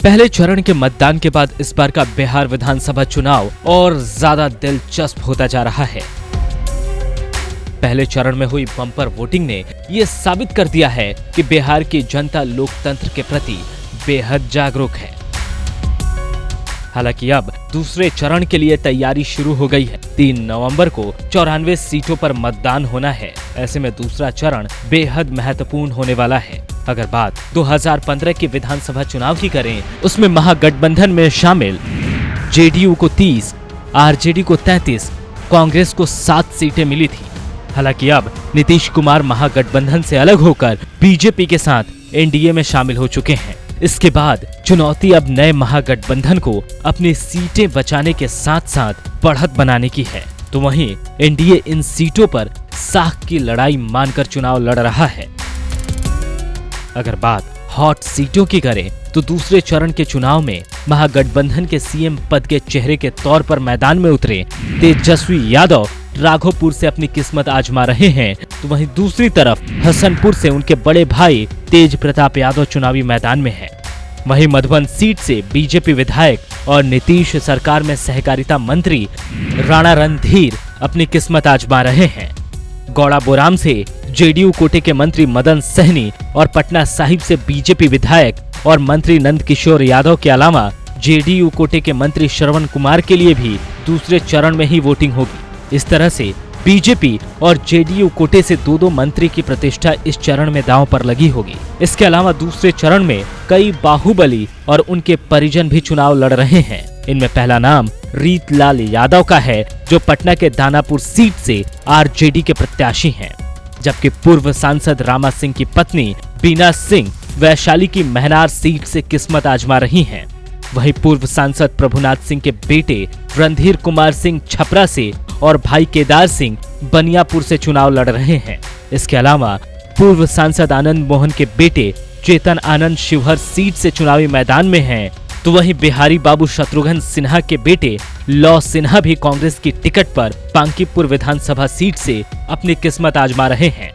पहले चरण के मतदान के बाद इस बार का बिहार विधानसभा चुनाव और ज्यादा दिलचस्प होता जा रहा है। पहले चरण में हुई बम्पर वोटिंग ने ये साबित कर दिया है कि बिहार की जनता लोकतंत्र के प्रति बेहद जागरूक है। हालांकि अब दूसरे चरण के लिए तैयारी शुरू हो गई है। 3 नवंबर को 94 सीटों पर मतदान होना है। ऐसे में दूसरा चरण बेहद महत्वपूर्ण होने वाला है। अगर बात 2015 के विधानसभा चुनाव की करें, उसमें महागठबंधन में शामिल जेडीयू को 30, आरजेडी को 33, कांग्रेस को 7 सीटें मिली थी। हालांकि अब नीतीश कुमार महागठबंधन से अलग होकर बीजेपी के साथ एनडीए में शामिल हो चुके हैं। इसके बाद चुनौती अब नए महागठबंधन को अपनी सीटें बचाने के साथ साथ बढ़त बनाने की है। तो वहीं एनडीए इन सीटों पर साख की लड़ाई मानकर चुनाव लड़ रहा है। अगर बात हॉट सीटों की करें तो दूसरे चरण के चुनाव में महागठबंधन के सीएम पद के चेहरे के तौर पर मैदान में उतरे तेजस्वी यादव राघोपुर से अपनी किस्मत आजमा रहे हैं, तो वहीं दूसरी तरफ हसनपुर से उनके बड़े भाई तेज प्रताप यादव चुनावी मैदान में हैं। वहीं मधुबन सीट से बीजेपी विधायक और नीतीश सरकार में सहकारिता मंत्री राणा रणधीर अपनी किस्मत आजमा रहे हैं। गौड़ा बोराम से जेडीयू कोटे के मंत्री मदन सहनी और पटना साहिब से बीजेपी विधायक और मंत्री नंद किशोर यादव के अलावा जेडीयू कोटे के मंत्री श्रवण कुमार के लिए भी दूसरे चरण में ही वोटिंग होगी। इस तरह से बीजेपी और जेडीयू कोटे से 2-2 मंत्री की प्रतिष्ठा इस चरण में दांव पर लगी होगी। इसके अलावा दूसरे चरण में कई बाहुबली और उनके परिजन भी चुनाव लड़ रहे हैं। इनमें पहला नाम रीतलाल यादव का है, जो पटना के दानापुर सीट से आरजेडी के प्रत्याशी हैं, जबकि पूर्व सांसद रामा सिंह की पत्नी बीना सिंह वैशाली की महनार सीट से किस्मत आजमा रही हैं। वहीं पूर्व सांसद प्रभुनाथ सिंह के बेटे रणधीर कुमार सिंह छपरा से और भाई केदार सिंह बनियापुर से चुनाव लड़ रहे हैं। इसके अलावा पूर्व सांसद आनंद मोहन के बेटे चेतन आनंद शिवहर सीट से चुनावी मैदान में हैं, तो वहीं बिहारी बाबू शत्रुघ्न सिन्हा के बेटे लौ सिन्हा भी कांग्रेस की टिकट पर बांकीपुर विधानसभा सीट से अपनी किस्मत आजमा रहे हैं।